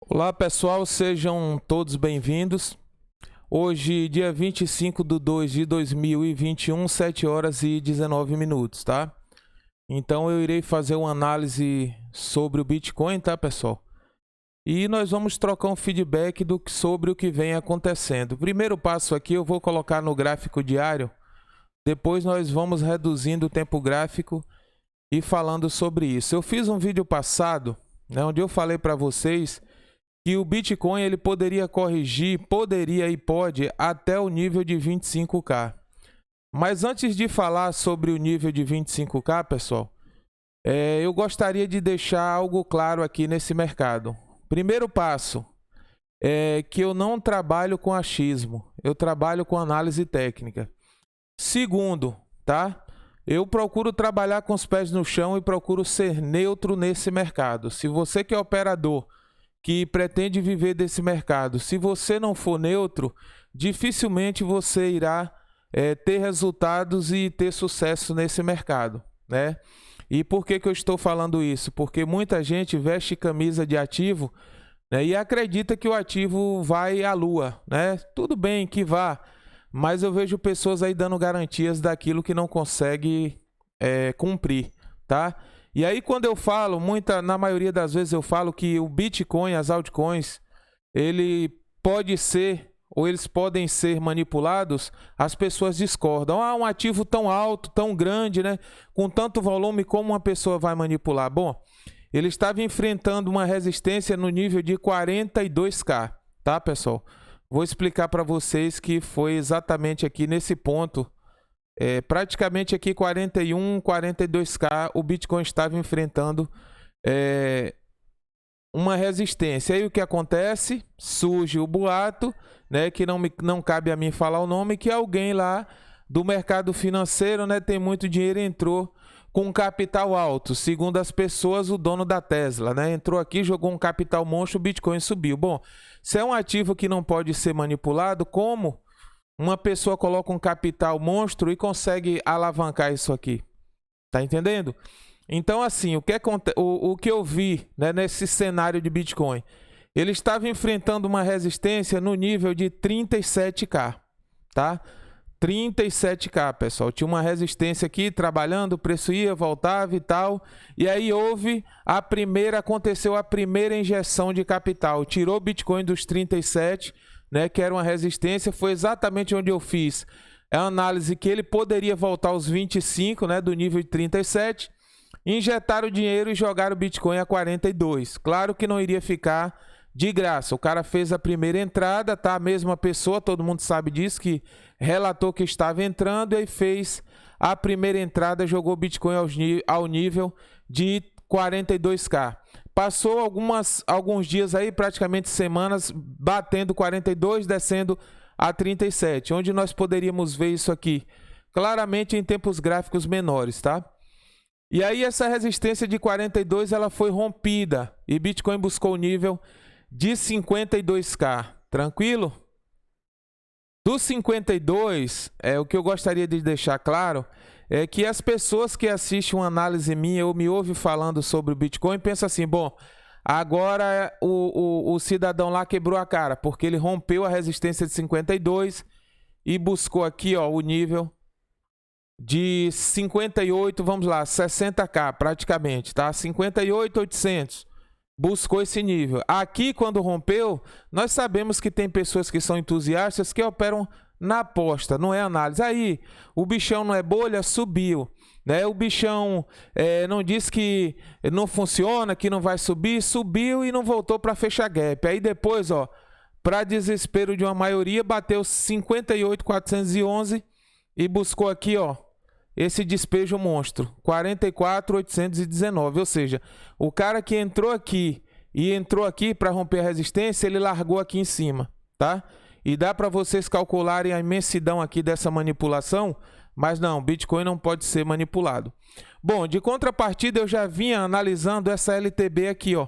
Olá pessoal, sejam todos bem-vindos. Hoje, dia 25/2/2021, 7 horas e 19 minutos, tá? Então eu irei fazer uma análise sobre o Bitcoin, tá pessoal? E nós vamos trocar um feedback sobre o que vem acontecendo. O primeiro passo aqui eu vou colocar no gráfico diário, depois nós vamos reduzindo o tempo gráfico e falando sobre isso. Eu fiz um vídeo passado, onde eu falei para vocês que o Bitcoin ele poderia corrigir, e pode, até o nível de 25k. Mas antes de falar sobre o nível de 25k, pessoal, eu gostaria de deixar algo claro aqui nesse mercado. Primeiro passo é que eu não trabalho com achismo, eu trabalho com análise técnica. Segundo, tá? Eu procuro trabalhar com os pés no chão e procuro ser neutro nesse mercado. Se você que é operador, que pretende viver desse mercado, se você não for neutro, dificilmente você irá ter resultados e ter sucesso nesse mercado, né? E por que eu estou falando isso? Porque muita gente veste camisa de ativo, né, e acredita que o ativo vai à lua, né? Tudo bem que vá, mas eu vejo pessoas aí dando garantias daquilo que não consegue cumprir, tá? E aí quando eu falo, na maioria das vezes eu falo que o Bitcoin, as altcoins, ele pode ser, ou eles podem ser manipulados, as pessoas discordam. Ah, um ativo tão alto, tão grande, né? Com tanto volume, como uma pessoa vai manipular? Bom, ele estava enfrentando uma resistência no nível de 42k, tá, pessoal? Vou explicar para vocês que foi exatamente aqui nesse ponto, praticamente aqui 41, 42k, o Bitcoin estava enfrentando uma resistência. Aí o que acontece? Surge o boato, né, que não cabe a mim falar o nome, que alguém lá do mercado financeiro, né, tem muito dinheiro, entrou com um capital alto. Segundo as pessoas, o dono da Tesla, né, entrou aqui, jogou um capital monstro, o Bitcoin subiu. Bom, se é um ativo que não pode ser manipulado, como uma pessoa coloca um capital monstro e consegue alavancar isso aqui? Tá entendendo? Então, assim, o que eu vi, né, nesse cenário de Bitcoin, ele estava enfrentando uma resistência no nível de 37k, tá? 37k, pessoal. Tinha uma resistência aqui trabalhando, o preço ia, voltava e tal. E aí aconteceu a primeira injeção de capital. Tirou o Bitcoin dos 37, né, que era uma resistência. Foi exatamente onde eu fiz a análise que ele poderia voltar aos 25, né, do nível de 37. Injetaram o dinheiro e jogaram o Bitcoin a 42. Claro que não iria ficar de graça. O cara fez a primeira entrada, tá? A mesma pessoa, todo mundo sabe disso, que relatou que estava entrando e aí fez a primeira entrada, jogou o Bitcoin ao nível de 42k. Passou alguns dias aí, praticamente semanas, batendo 42, descendo a 37. Onde nós poderíamos ver isso aqui? Claramente em tempos gráficos menores, tá? E aí essa resistência de 42 ela foi rompida e Bitcoin buscou o nível de 52k. Tranquilo? Do 52, o que eu gostaria de deixar claro é que as pessoas que assistem uma análise minha ou me ouvem falando sobre o Bitcoin pensam assim, bom, agora o cidadão lá quebrou a cara, porque ele rompeu a resistência de 52 e buscou aqui, ó, o nível de 58, vamos lá, 60k praticamente, tá? 58.800. Buscou esse nível. Aqui, quando rompeu, nós sabemos que tem pessoas que são entusiastas que operam na aposta, não é análise. Aí, o bichão não é bolha, subiu, né? O bichão não diz que não funciona, que não vai subir, subiu e não voltou para fechar gap. Aí depois, ó, para desespero de uma maioria, bateu 58.411 e buscou aqui, ó, esse despejo monstro, 44.819, ou seja, o cara que entrou aqui para romper a resistência, ele largou aqui em cima, tá? E dá para vocês calcularem a imensidão aqui dessa manipulação, mas não, Bitcoin não pode ser manipulado. Bom, de contrapartida, eu já vinha analisando essa LTB aqui, ó,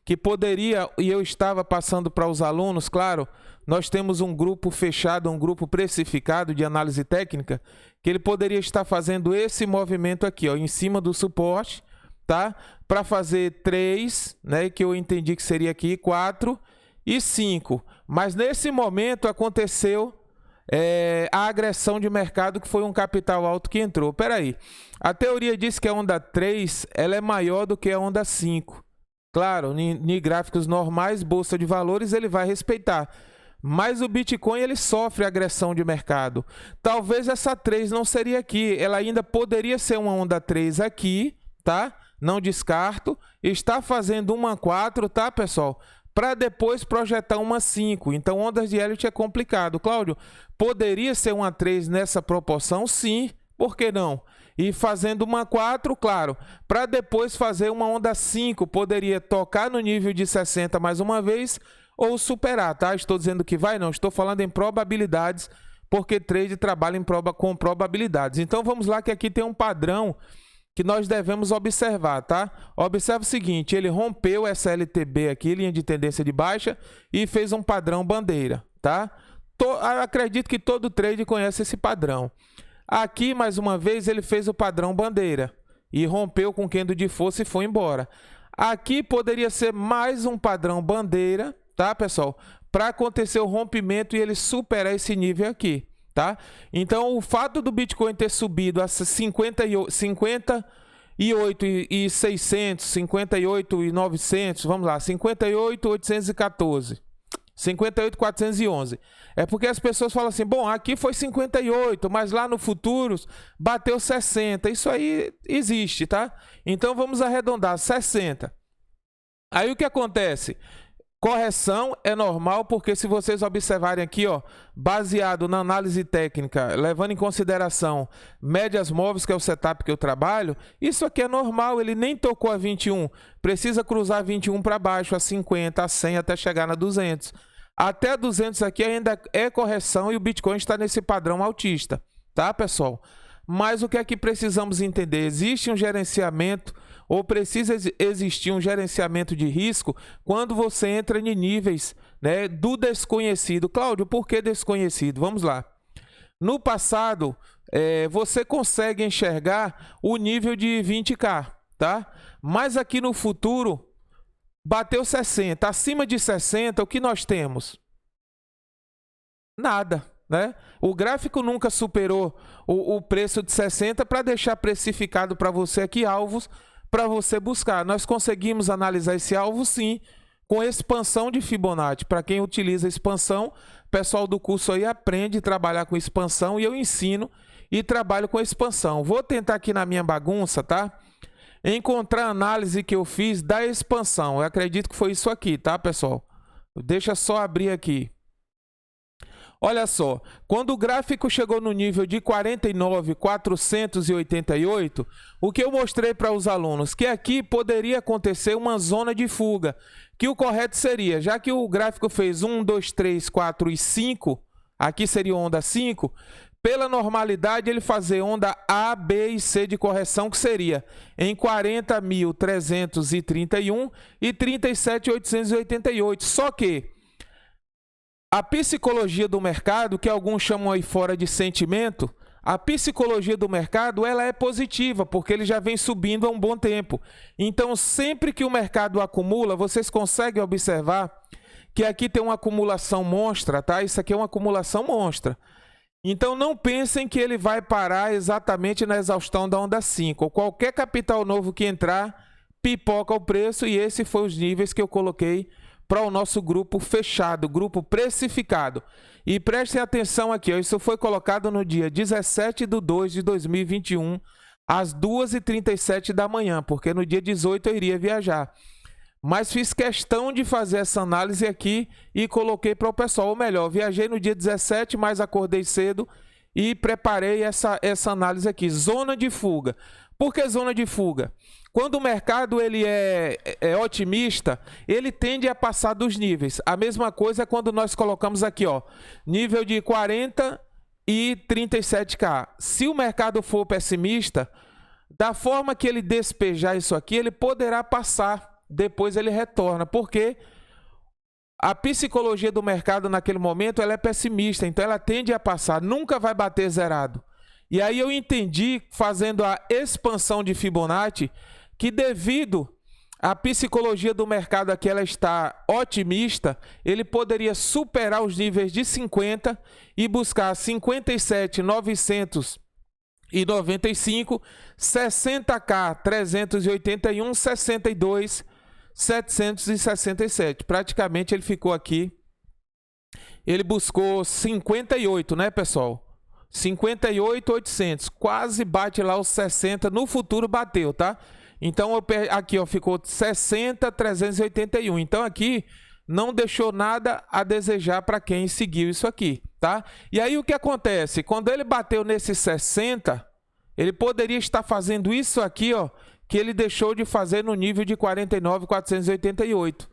que poderia, e eu estava passando para os alunos, claro, nós temos um grupo fechado, um grupo precificado de análise técnica, que ele poderia estar fazendo esse movimento aqui, ó, em cima do suporte, tá? Para fazer 3, né? Que eu entendi que seria aqui 4 e 5. Mas nesse momento aconteceu a agressão de mercado, que foi um capital alto que entrou. Peraí, a teoria diz que a onda 3 ela é maior do que a onda 5. Claro, em gráficos normais, bolsa de valores, ele vai respeitar. Mas o Bitcoin ele sofre agressão de mercado. Talvez essa 3 não seria aqui. Ela ainda poderia ser uma onda 3 aqui, tá? Não descarto. Está fazendo uma 4, tá, pessoal? Para depois projetar uma 5. Então, ondas de Elliott é complicado. Cláudio, poderia ser uma 3 nessa proporção? Sim. Por que não? E fazendo uma 4, claro, para depois fazer uma onda 5. Poderia tocar no nível de 60 mais uma vez ou superar, tá? Estou dizendo que vai, não. Estou falando em probabilidades, porque trade trabalha com probabilidades. Então, vamos lá que aqui tem um padrão que nós devemos observar, tá? Observa o seguinte, ele rompeu essa LTB aqui, linha de tendência de baixa, e fez um padrão bandeira, tá? Acredito que todo trade conhece esse padrão. Aqui, mais uma vez, ele fez o padrão bandeira e rompeu com candle de força e foi embora. Aqui poderia ser mais um padrão bandeira, tá, pessoal? Para acontecer o rompimento e ele superar esse nível aqui, tá? Então, o fato do Bitcoin ter subido a 58.600, 58.900, vamos lá, 58.814, 58.411. É porque as pessoas falam assim, bom, aqui foi 58, mas lá no futuros bateu 60. Isso aí existe, tá? Então, vamos arredondar, 60. Aí, o que acontece? Correção é normal, porque se vocês observarem aqui, ó, baseado na análise técnica, levando em consideração médias móveis, que é o setup que eu trabalho, isso aqui é normal, ele nem tocou a 21, precisa cruzar 21 para baixo, a 50, a 100, até chegar na 200. Até 200 aqui ainda é correção e o Bitcoin está nesse padrão altista, tá, pessoal? Mas o que é que precisamos entender? Existe um gerenciamento ou precisa existir um gerenciamento de risco quando você entra em níveis, né, do desconhecido. Cláudio, por que desconhecido? Vamos lá. No passado, você consegue enxergar o nível de 20K, tá? Mas aqui no futuro, bateu 60. Acima de 60, o que nós temos? Nada, né? O gráfico nunca superou o preço de 60 para deixar precificado para você aqui alvos para você buscar. Nós conseguimos analisar esse alvo, sim, com expansão de Fibonacci. Para quem utiliza expansão, o pessoal do curso aí aprende a trabalhar com expansão e eu ensino e trabalho com expansão. Vou tentar aqui na minha bagunça, tá? Encontrar a análise que eu fiz da expansão. Eu acredito que foi isso aqui, tá, pessoal? Deixa só abrir aqui. Olha só, quando o gráfico chegou no nível de 49.488, o que eu mostrei para os alunos? Que aqui poderia acontecer uma zona de fuga, que o correto seria, já que o gráfico fez 1, 2, 3, 4 e 5, aqui seria onda 5, pela normalidade ele fazer onda A, B e C de correção, que seria em 40.331 e 37.888, só que a psicologia do mercado, que alguns chamam aí fora de sentimento, a psicologia do mercado ela é positiva, porque ele já vem subindo há um bom tempo. Então, sempre que o mercado acumula, vocês conseguem observar que aqui tem uma acumulação monstra, tá? Isso aqui é uma acumulação monstra. Então, não pensem que ele vai parar exatamente na exaustão da onda 5. Qualquer capital novo que entrar, pipoca o preço, e esse foi os níveis que eu coloquei para o nosso grupo fechado, grupo precificado. E prestem atenção aqui, ó, isso foi colocado no dia 17/2/2021, às 2h37 da manhã, porque no dia 18 eu iria viajar. Mas fiz questão de fazer essa análise aqui e coloquei para o pessoal. Ou melhor, viajei no dia 17, mas acordei cedo e preparei essa análise aqui. Zona de fuga. Por que zona de fuga? Quando o mercado ele é otimista, ele tende a passar dos níveis. A mesma coisa é quando nós colocamos aqui, ó, nível de 40 e 37K. Se o mercado for pessimista, da forma que ele despejar isso aqui, ele poderá passar. Depois ele retorna, porque a psicologia do mercado naquele momento ela é pessimista, então ela tende a passar, nunca vai bater zerado. E aí eu entendi, fazendo a expansão de Fibonacci, que devido à psicologia do mercado aqui, ela está otimista, ele poderia superar os níveis de 50 e buscar 57.995, 60K 381, 62.767. Praticamente ele ficou aqui. Ele buscou 58, né, pessoal? 58.800, quase bate lá os 60, no futuro bateu, tá? Então aqui, ó, ficou 60.381. Então aqui não deixou nada a desejar para quem seguiu isso aqui, tá? E aí o que acontece? Quando ele bateu nesse 60, ele poderia estar fazendo isso aqui, ó, que ele deixou de fazer no nível de 49.488,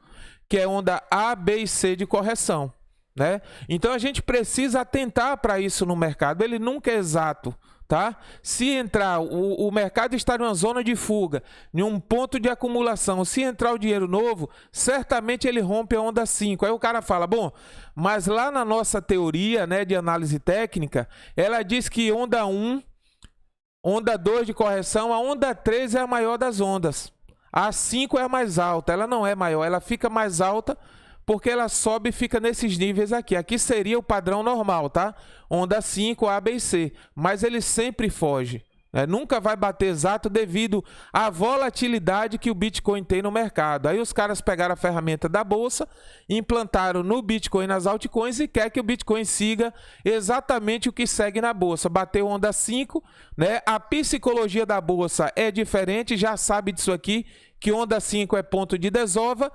que é onda A, B e C de correção, né? Então a gente precisa atentar para isso no mercado. Ele nunca é exato, tá? Se entrar, o mercado está em uma zona de fuga, em um ponto de acumulação, se entrar o dinheiro novo, certamente ele rompe a onda 5. Aí o cara fala, bom, mas lá na nossa teoria, né, de análise técnica, ela diz que onda 1, onda 2 de correção, a onda 3 é a maior das ondas. A 5 é a mais alta, ela não é maior, ela fica mais alta porque ela sobe e fica nesses níveis aqui. Aqui seria o padrão normal, tá? Onda 5, A, B e C. Mas ele sempre foge, né? Nunca vai bater exato devido à volatilidade que o Bitcoin tem no mercado. Aí os caras pegaram a ferramenta da bolsa, implantaram no Bitcoin, nas altcoins, e quer que o Bitcoin siga exatamente o que segue na bolsa. Bateu onda 5, né? A psicologia da bolsa é diferente, já sabe disso aqui, que onda 5 é ponto de desova.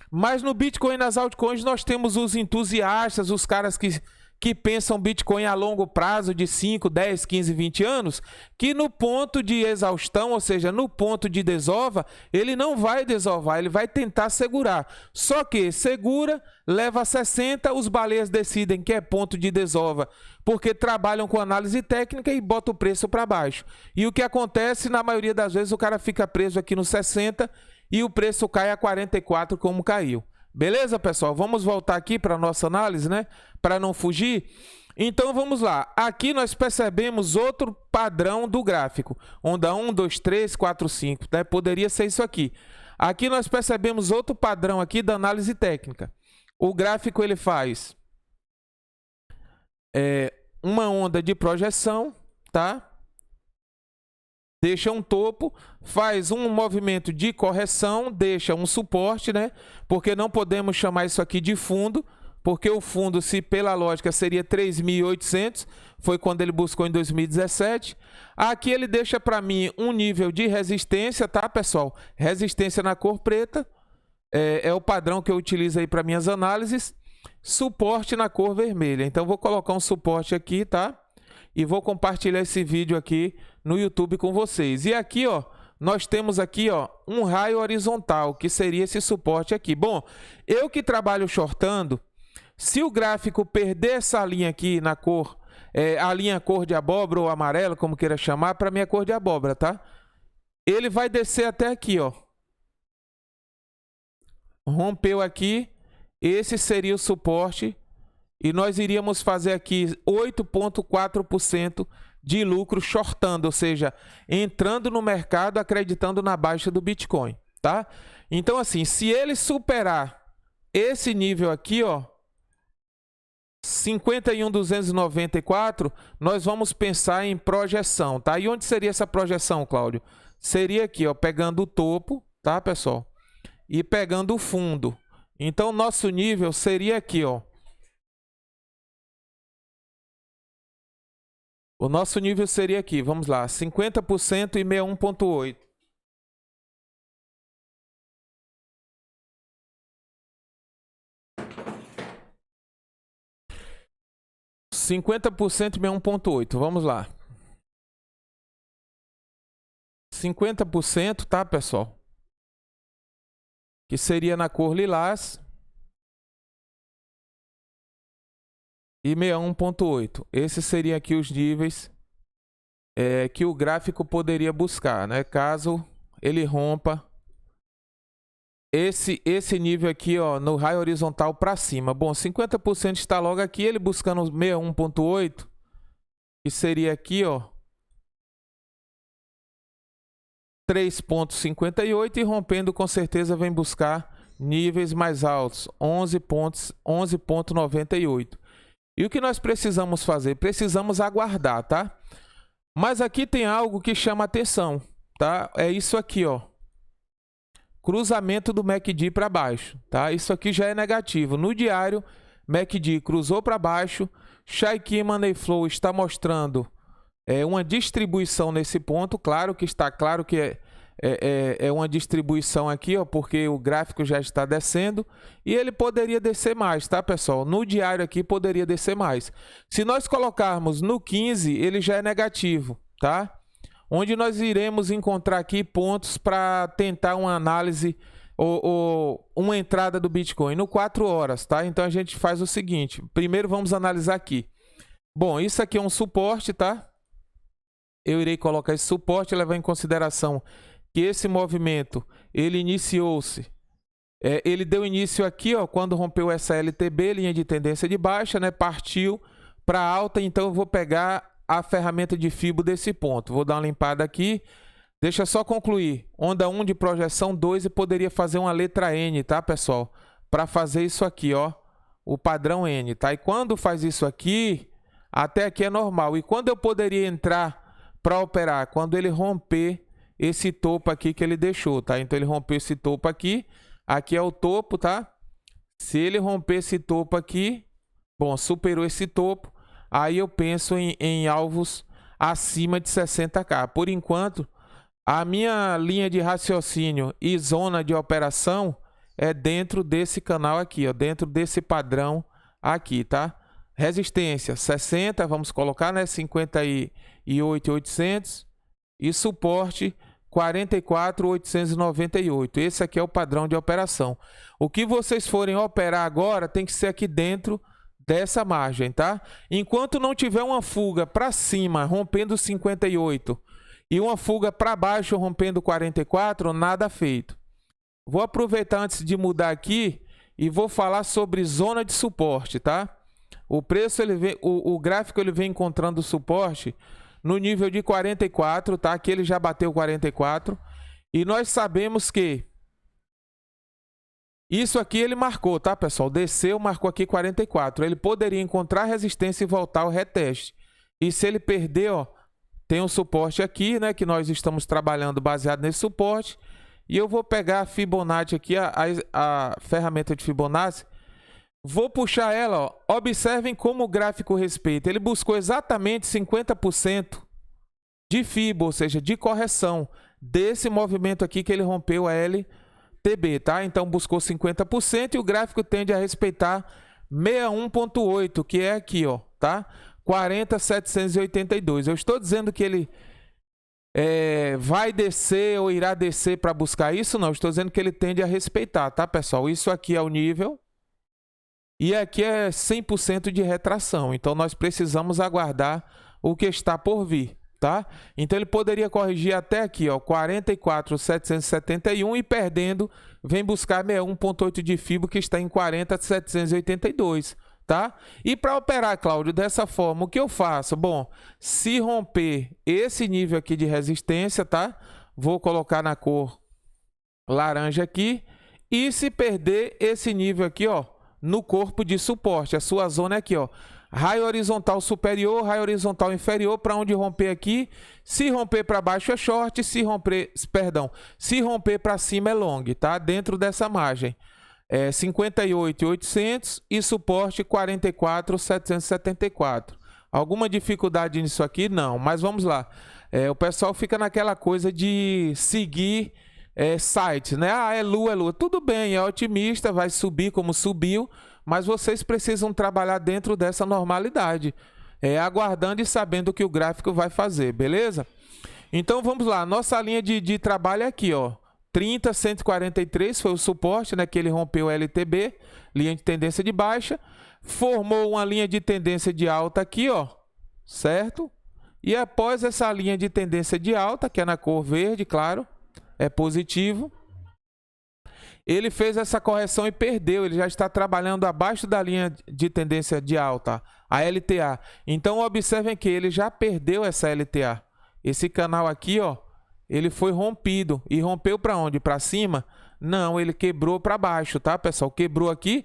Mas no Bitcoin e nas altcoins nós temos os entusiastas, os caras que pensam Bitcoin a longo prazo de 5, 10, 15, 20 anos, que no ponto de exaustão, ou seja, no ponto de desova, ele não vai desovar, ele vai tentar segurar. Só que segura, leva a 60, os baleias decidem que é ponto de desova, porque trabalham com análise técnica e botam o preço para baixo. E o que acontece, na maioria das vezes, o cara fica preso aqui no 60 e o preço cai a 44 como caiu. Beleza, pessoal? Vamos voltar aqui para a nossa análise, né? Para não fugir. Então, vamos lá. Aqui nós percebemos outro padrão do gráfico. Onda 1, 2, 3, 4, 5. Né? Poderia ser isso aqui. Aqui nós percebemos outro padrão aqui da análise técnica. O gráfico ele faz uma onda de projeção, tá? Deixa um topo, faz um movimento de correção, deixa um suporte, né? Porque não podemos chamar isso aqui de fundo, porque o fundo, se pela lógica, seria 3.800, foi quando ele buscou em 2017. Aqui ele deixa para mim um nível de resistência, tá, pessoal? Resistência na cor preta, é o padrão que eu utilizo aí para minhas análises. Suporte na cor vermelha. Então, vou colocar um suporte aqui, tá? E vou compartilhar esse vídeo aqui no YouTube com vocês. E aqui, ó, nós temos aqui, ó, um raio horizontal, que seria esse suporte aqui. Bom, eu que trabalho shortando, se o gráfico perder essa linha aqui na cor, a linha cor de abóbora ou amarelo, como queira chamar, para mim é cor de abóbora, tá? Ele vai descer até aqui, ó. Rompeu aqui, esse seria o suporte. E nós iríamos fazer aqui 8,4% de lucro shortando, ou seja, entrando no mercado acreditando na baixa do Bitcoin, tá? Então, assim, se ele superar esse nível aqui, ó, 51.294, nós vamos pensar em projeção, tá? E onde seria essa projeção, Cláudio? Seria aqui, ó, pegando o topo, tá, pessoal? E pegando o fundo. Então, nosso nível seria aqui, ó. O nosso nível seria aqui, vamos lá, 50% e 61,8. e 61,8, vamos lá. 50%, tá, pessoal? Que seria na cor lilás. E 61,8. Esses seriam aqui os níveis que o gráfico poderia buscar, né? Caso ele rompa esse nível aqui, ó, no raio horizontal para cima. Bom, 50% está logo aqui, ele buscando 61,8, que seria aqui, ó. 3,58 e rompendo com certeza vem buscar níveis mais altos, 11,98. E o que nós precisamos fazer? Precisamos aguardar, tá? Mas aqui tem algo que chama atenção, tá? É isso aqui, ó. Cruzamento do MACD para baixo, tá? Isso aqui já é negativo. No diário, MACD cruzou para baixo, Chaikin Money Flow está mostrando uma distribuição nesse ponto. Claro que está claro que é uma distribuição aqui, ó, porque o gráfico já está descendo e ele poderia descer mais, tá, pessoal? No diário aqui poderia descer mais. Se nós colocarmos no 15, ele já é negativo, tá? Onde nós iremos encontrar aqui pontos para tentar uma análise ou uma entrada do Bitcoin no 4 horas, tá? Então a gente faz o seguinte, primeiro vamos analisar aqui. Bom, isso aqui é um suporte, tá? Eu irei colocar esse suporte e levar em consideração que esse movimento, ele iniciou-se, ele deu início aqui, ó, quando rompeu essa LTB, linha de tendência de baixa, né? Partiu para alta, então eu vou pegar a ferramenta de Fibo desse ponto. Vou dar uma limpada aqui. Deixa só concluir. Onda 1 de projeção 2 e poderia fazer uma letra N, tá, pessoal? Para fazer isso aqui, ó, o padrão N, tá? E quando faz isso aqui, até aqui é normal. E quando eu poderia entrar para operar? Quando ele romper esse topo aqui que ele deixou, tá? Então ele rompeu esse topo aqui. Aqui é o topo, tá? Se ele romper esse topo aqui, bom, superou esse topo, aí eu penso em alvos acima de 60k. Por enquanto, a minha linha de raciocínio e zona de operação é dentro desse canal aqui, ó, dentro desse padrão aqui, tá? Resistência 60, vamos colocar, né? 58.800 e suporte 44.898. Esse aqui é o padrão de operação. O que vocês forem operar agora tem que ser aqui dentro dessa margem, tá? Enquanto não tiver uma fuga para cima rompendo 58 e uma fuga para baixo rompendo 44, nada feito. Vou aproveitar antes de mudar aqui e vou falar sobre zona de suporte, tá? O preço, o gráfico ele vem encontrando suporte no nível de 44, tá? Aqui ele já bateu 44 e nós sabemos que isso aqui ele marcou, tá, pessoal? Desceu, marcou aqui 44. Ele poderia encontrar resistência e voltar ao reteste. E se ele perder, ó, tem um suporte aqui, né, que nós estamos trabalhando baseado nesse suporte. E eu vou pegar a Fibonacci aqui, a ferramenta de Fibonacci. Vou puxar ela, ó. Observem como o gráfico respeita. Ele buscou exatamente 50% de Fibo, ou seja, de correção desse movimento aqui que ele rompeu a LTB, tá? Então buscou 50% e o gráfico tende a respeitar 61.8, que é aqui, ó, tá? 40.782. Eu estou dizendo que ele vai descer ou irá descer para buscar isso? Não, estou dizendo que ele tende a respeitar, tá, pessoal? Isso aqui é o nível e aqui é 100% de retração. Então nós precisamos aguardar o que está por vir, tá? Então ele poderia corrigir até aqui, ó, 44.771 e perdendo, vem buscar 61.8 de Fibo que está em 40.782, tá? E para operar, Cláudio, dessa forma, o que eu faço? Bom, se romper esse nível aqui de resistência, tá? Vou colocar na cor laranja aqui e se perder esse nível aqui, ó, no corpo de suporte, a sua zona é aqui, ó, raio horizontal superior, raio horizontal inferior, para onde romper aqui. Se romper para baixo é short, se romper para cima é long, tá? Dentro dessa margem. 58.800 e suporte 44.774. Alguma dificuldade nisso aqui? Não, mas vamos lá. O pessoal fica naquela coisa de seguir sites, né? Ah, é lua. Tudo bem, é otimista, vai subir como subiu, mas vocês precisam trabalhar dentro dessa normalidade, aguardando e sabendo o que o gráfico vai fazer, beleza? Então vamos lá, nossa linha de trabalho é aqui, ó. 30.143 foi o suporte, né, que ele rompeu o LTB, linha de tendência de baixa, formou uma linha de tendência de alta aqui, ó, certo? E após essa linha de tendência de alta, que é na cor verde, claro, é positivo, ele fez essa correção e perdeu, ele já está trabalhando abaixo da linha de tendência de alta, a LTA. Então observem que ele já perdeu essa LTA. Esse canal aqui, ó, ele foi rompido. E rompeu para onde? Para cima? Não, ele quebrou para baixo, tá, pessoal? Quebrou aqui.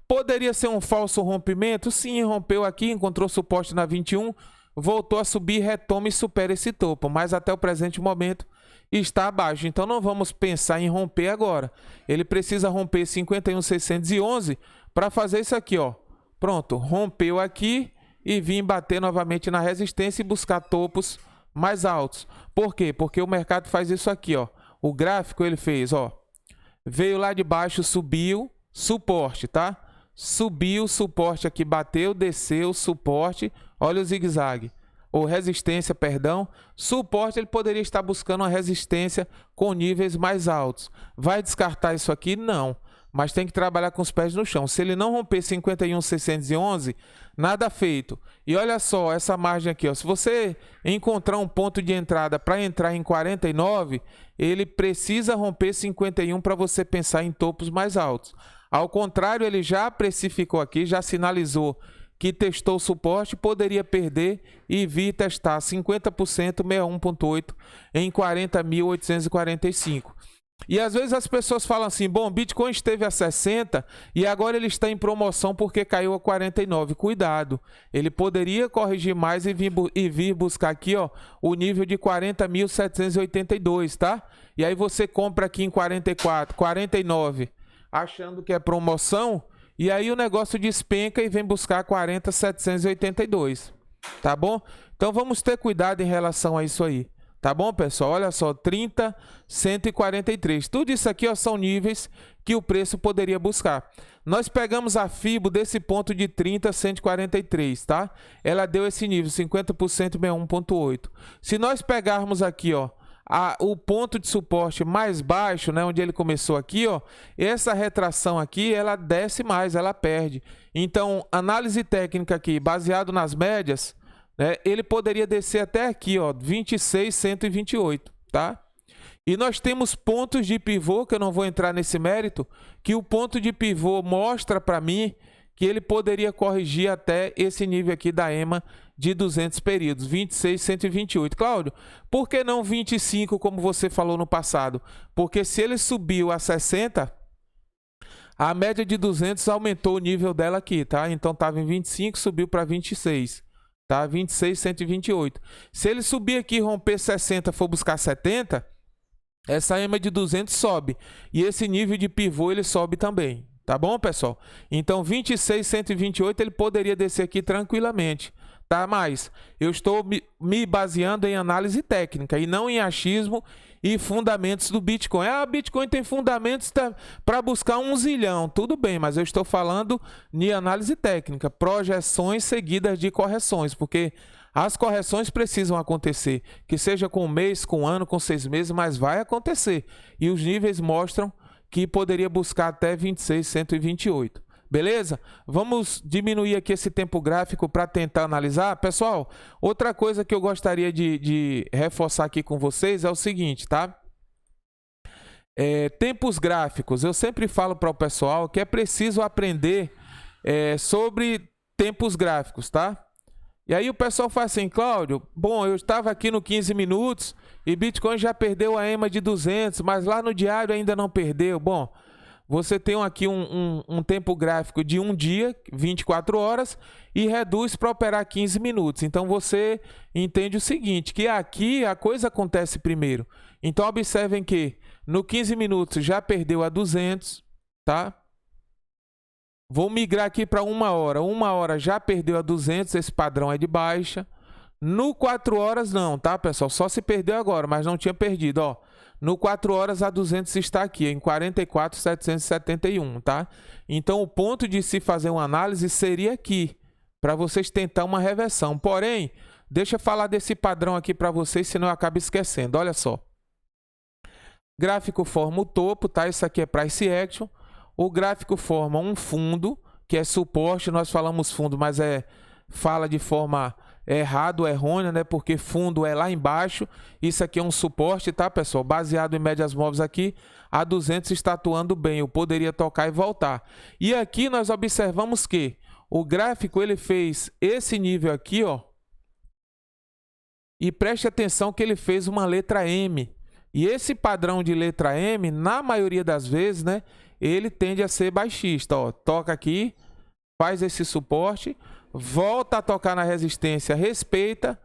Poderia ser um falso rompimento? Sim, rompeu aqui, encontrou suporte na 21, voltou a subir, retoma e supera esse topo. Mas até o presente momento está abaixo. Então não vamos pensar em romper agora. Ele precisa romper 51.611 para fazer isso aqui, ó. Pronto, rompeu aqui e vir bater novamente na resistência e buscar topos mais altos. Por quê? Porque o mercado faz isso aqui, ó. O gráfico ele fez, ó. Veio lá de baixo, subiu, suporte, tá? Subiu, suporte aqui, bateu, desceu, suporte. Olha o zigue-zague. Ou resistência, perdão. Suporte, ele poderia estar buscando uma resistência com níveis mais altos. Vai descartar isso aqui? Não. Mas tem que trabalhar com os pés no chão. Se ele não romper 51.611, nada feito. E olha só, essa margem aqui, ó, se você encontrar um ponto de entrada para entrar em 49, ele precisa romper 51 para você pensar em topos mais altos. Ao contrário, ele já precificou aqui, já sinalizou que testou o suporte, poderia perder e vir testar 50%, 61.8 em 40.845. E às vezes as pessoas falam assim, bom, Bitcoin esteve a 60 e agora ele está em promoção porque caiu a 49. Cuidado, ele poderia corrigir mais e vir buscar aqui, ó, o nível de 40.782, tá? E aí você compra aqui em 44, 49, achando que é promoção, e aí o negócio despenca e vem buscar 40.782, tá bom? Então vamos ter cuidado em relação a isso aí. Tá bom, pessoal? Olha só, 30, 143. Tudo isso aqui, ó, são níveis que o preço poderia buscar. Nós pegamos a FIBO desse ponto de 30, 143, tá? Ela deu esse nível, 50%, 61.8. Se nós pegarmos aqui, ó, o ponto de suporte mais baixo, né, onde ele começou aqui, ó, essa retração aqui, ela desce mais, ela perde. Então, análise técnica aqui, baseado nas médias, ele poderia descer até aqui, ó, 26.128, tá? E nós temos pontos de pivô, que eu não vou entrar nesse mérito, que o ponto de pivô mostra para mim que ele poderia corrigir até esse nível aqui da EMA de 200 períodos, 26.128. Cláudio, por que não 25 como você falou no passado? Porque se ele subiu a 60, a média de 200 aumentou o nível dela aqui, tá? Então estava em 25, subiu para 26. Tá? 26.128. Se ele subir aqui e romper 60, for buscar 70, essa EMA de 200 sobe. E esse nível de pivô ele sobe também. Tá bom, pessoal? Então, 26.128 ele poderia descer aqui tranquilamente. Tá? Mas eu estou me baseando em análise técnica e não em achismo e fundamentos do Bitcoin. Ah, Bitcoin tem fundamentos para buscar 1 zilhão. Tudo bem, mas eu estou falando de análise técnica, projeções seguidas de correções, porque as correções precisam acontecer, que seja com um mês, com um ano, com 6 meses, mas vai acontecer. E os níveis mostram que poderia buscar até 26.128. Beleza? Vamos diminuir aqui esse tempo gráfico para tentar analisar. Pessoal, outra coisa que eu gostaria de reforçar aqui com vocês é o seguinte, tá? Tempos gráficos. Eu sempre falo para o pessoal que é preciso aprender sobre tempos gráficos, tá? E aí o pessoal fala assim, Cláudio, bom, eu estava aqui no 15 minutos e Bitcoin já perdeu a EMA de 200, mas lá no diário ainda não perdeu. Bom, você tem aqui um tempo gráfico de um dia, 24 horas, e reduz para operar 15 minutos. Então, você entende o seguinte, que aqui a coisa acontece primeiro. Então, observem que no 15 minutos já perdeu a 200, tá? Vou migrar aqui para 1 hora. 1 hora já perdeu a 200, esse padrão é de baixa. No 4 horas não, tá, pessoal? Só se perdeu agora, mas não tinha perdido, ó. No 4 horas a 200 está aqui, em 44.771, tá? Então, o ponto de se fazer uma análise seria aqui, para vocês tentar uma reversão. Porém, deixa eu falar desse padrão aqui para vocês, senão eu acabo esquecendo. Olha só. Gráfico forma o topo, tá? Isso aqui é Price Action. O gráfico forma um fundo, que é suporte. Nós falamos fundo, mas fala de forma errado, errônea, né? Porque fundo é lá embaixo. Isso aqui é um suporte, tá, pessoal? Baseado em médias móveis aqui, a 200 está atuando bem. Eu poderia tocar e voltar. E aqui nós observamos que o gráfico ele fez esse nível aqui, ó. E preste atenção que ele fez uma letra M. E esse padrão de letra M, na maioria das vezes, né, ele tende a ser baixista. Ó, toca aqui, faz esse suporte, volta a tocar na resistência, respeita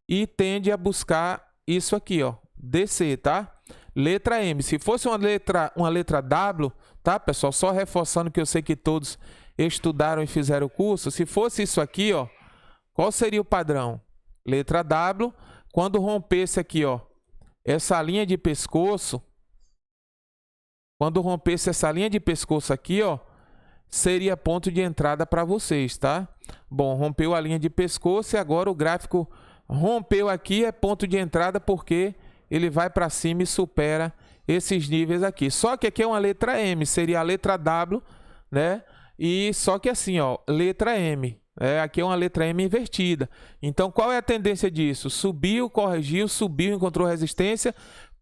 e tende a buscar isso aqui, ó, descer, tá? Letra M. Se fosse uma letra W, tá, pessoal? Só reforçando que eu sei que todos estudaram e fizeram o curso. Se fosse isso aqui, ó, qual seria o padrão? Letra W, quando rompesse aqui, ó, essa linha de pescoço, quando rompesse essa linha de pescoço aqui, ó, seria ponto de entrada para vocês, tá? Bom, rompeu a linha de pescoço e agora o gráfico rompeu aqui, é ponto de entrada porque ele vai para cima e supera esses níveis aqui. Só que aqui é uma letra M, seria a letra W, né? E só que assim, ó, letra M. Aqui é uma letra M invertida. Então, qual é a tendência disso? Subiu, corrigiu, subiu, encontrou resistência.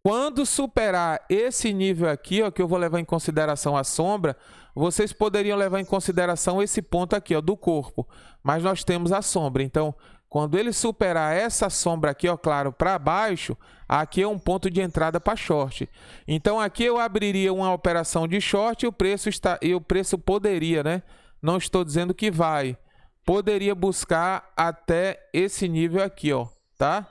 Quando superar esse nível aqui, ó, que eu vou levar em consideração a sombra, vocês poderiam levar em consideração esse ponto aqui, ó, do corpo. Mas nós temos a sombra. Então, quando ele superar essa sombra aqui, ó, claro, para baixo, aqui é um ponto de entrada para short. Então, aqui eu abriria uma operação de short e o preço poderia, né? Não estou dizendo que vai. Poderia buscar até esse nível aqui, ó, tá?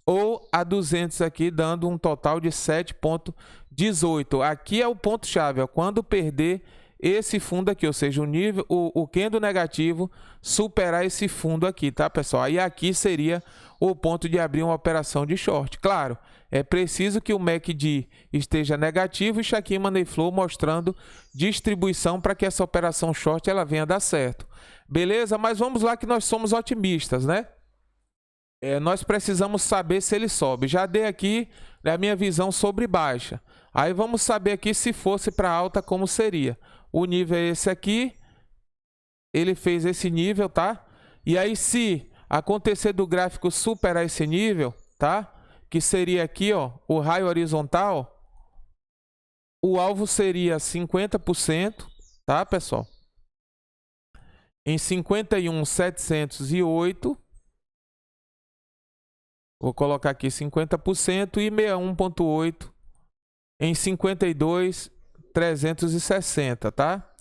Ou a 200 aqui, dando um total de 7,18. Aqui é o ponto-chave, ó, quando perder esse fundo aqui, ou seja, o nível, o candle negativo superar esse fundo aqui, tá, pessoal? Aí aqui seria o ponto de abrir uma operação de short. Claro, é preciso que o MACD esteja negativo e Chaikin Money Flow mostrando distribuição para que essa operação short ela venha dar certo. Beleza? Mas vamos lá que nós somos otimistas, né? Nós precisamos saber se ele sobe. Já dei aqui, né, a minha visão sobre baixa. Aí vamos saber aqui se fosse para alta como seria. O nível é esse aqui. Ele fez esse nível, tá? E aí se acontecer do gráfico superar esse nível, tá? Que seria aqui, ó, o raio horizontal. O alvo seria 50%, tá, pessoal? Em 51.708. Vou colocar aqui 50% e 61,8 em 52.360, tá?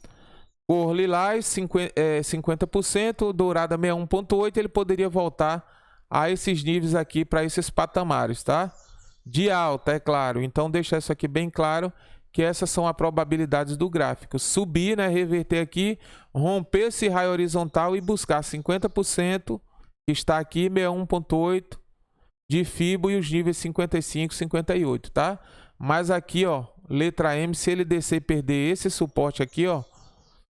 Cor lilás, 50%, dourada 61,8, ele poderia voltar a esses níveis aqui para esses patamares, tá? De alta, é claro. Então, deixar isso aqui bem claro, que essas são as probabilidades do gráfico. Subir, né, reverter aqui, romper esse raio horizontal e buscar 50%, que está aqui, 61,8 de FIBO e os níveis 55, 58, tá? Mas aqui, ó, letra M, se ele descer e perder esse suporte aqui, ó,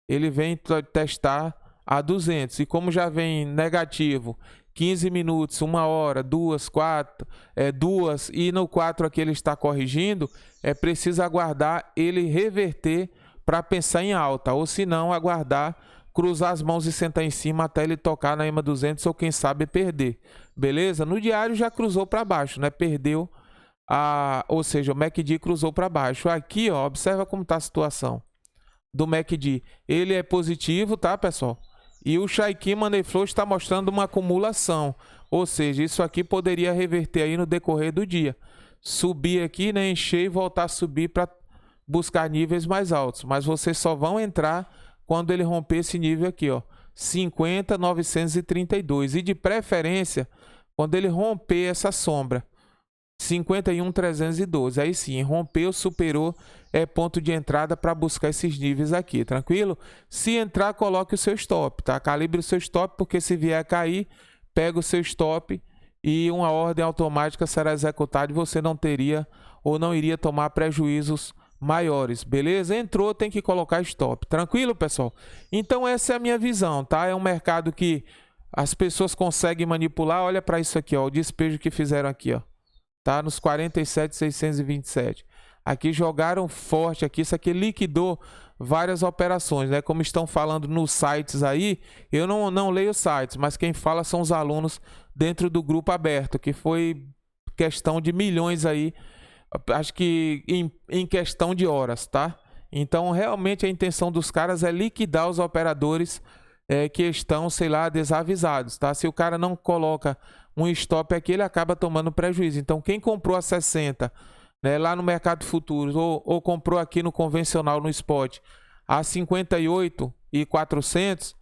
ele vem testar a 200. E como já vem negativo, 15 minutos, 1 hora, 2, 4, 2 e no 4 aqui ele está corrigindo, é preciso aguardar ele reverter para pensar em alta, ou se não, aguardar, cruzar as mãos e sentar em cima até ele tocar na EMA 200 ou quem sabe perder. Beleza? No diário já cruzou para baixo, né? Perdeu, ou seja, o MACD cruzou para baixo. Aqui, ó, observa como está a situação do MACD. Ele é positivo, tá, pessoal? E o Chaikin Money Flow está mostrando uma acumulação. Ou seja, isso aqui poderia reverter aí no decorrer do dia. Subir aqui, né? Encher e voltar a subir para buscar níveis mais altos. Mas vocês só vão entrar quando ele romper esse nível aqui, ó. 50.932. E de preferência, quando ele romper essa sombra. 51.312. Aí sim, rompeu, superou, é ponto de entrada para buscar esses níveis aqui, tranquilo? Se entrar, coloque o seu stop, tá? Calibre o seu stop, porque se vier a cair, pega o seu stop e uma ordem automática será executada e você não teria ou não iria tomar prejuízos maiores, beleza? Entrou, tem que colocar stop, tranquilo, pessoal? Então essa é a minha visão, tá? É um mercado que as pessoas conseguem manipular. Olha para isso aqui, ó, o despejo que fizeram aqui, ó. Tá nos 47.627. Aqui jogaram forte aqui, isso aqui liquidou várias operações, né? Como estão falando nos sites aí, eu não leio sites, mas quem fala são os alunos dentro do grupo aberto, que foi questão de milhões aí, acho que em questão de horas, tá? Então, realmente a intenção dos caras é liquidar os operadores que estão, sei lá, desavisados, tá? Se o cara não coloca um stop aqui, ele acaba tomando prejuízo. Então, quem comprou a 60 né, lá no mercado futuros, ou comprou aqui no convencional, no spot, a 58.400,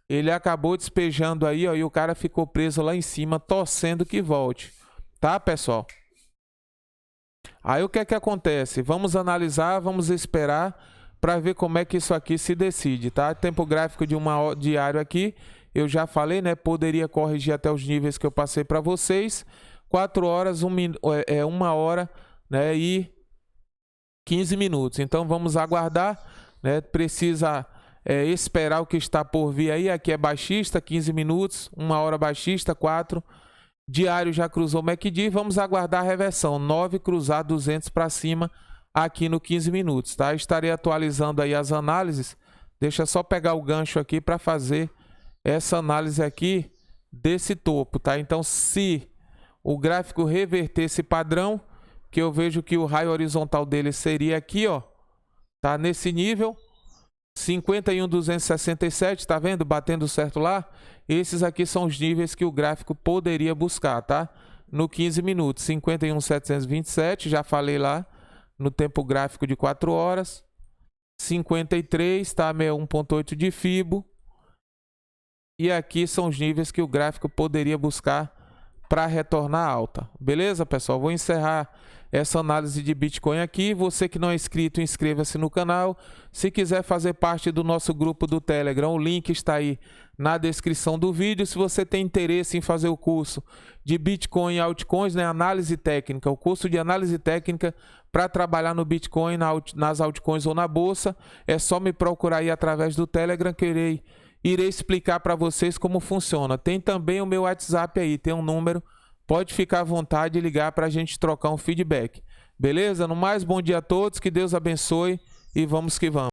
ele acabou despejando aí, ó, e o cara ficou preso lá em cima, torcendo que volte, tá, pessoal? Aí o que é que acontece? Vamos analisar, vamos esperar para ver como é que isso aqui se decide, tá? Tempo gráfico de diário aqui, eu já falei, né? Poderia corrigir até os níveis que eu passei para vocês. 4 horas, 1 hora, né? E 15 minutos. Então vamos aguardar, né? Precisa esperar o que está por vir aí. Aqui é baixista, 15 minutos, 1 hora baixista, 4. Diário já cruzou MACD, vamos aguardar a reversão, 9 cruzar 200 para cima aqui no 15 minutos, tá? Estarei atualizando aí as análises, deixa só pegar o gancho aqui para fazer essa análise aqui desse topo, tá? Então se o gráfico reverter esse padrão, que eu vejo que o raio horizontal dele seria aqui, ó, tá? Nesse nível, 51.267, tá vendo? Batendo certo lá. Esses aqui são os níveis que o gráfico poderia buscar, tá? No 15 minutos, 51.727, já falei lá no tempo gráfico de 4 horas. 53, tá? 61.8 de Fibo. E aqui são os níveis que o gráfico poderia buscar para retornar alta. Beleza, pessoal? Vou encerrar essa análise de Bitcoin aqui. Você que não é inscrito, inscreva-se no canal. Se quiser fazer parte do nosso grupo do Telegram, o link está aí na descrição do vídeo. Se você tem interesse em fazer o curso de Bitcoin e altcoins, né, análise técnica, o curso de análise técnica para trabalhar no Bitcoin, nas altcoins ou na bolsa, é só me procurar aí através do Telegram que irei explicar para vocês como funciona. Tem também o meu WhatsApp aí, tem um número, pode ficar à vontade de ligar para a gente trocar um feedback. Beleza? No mais, bom dia a todos, que Deus abençoe e vamos que vamos.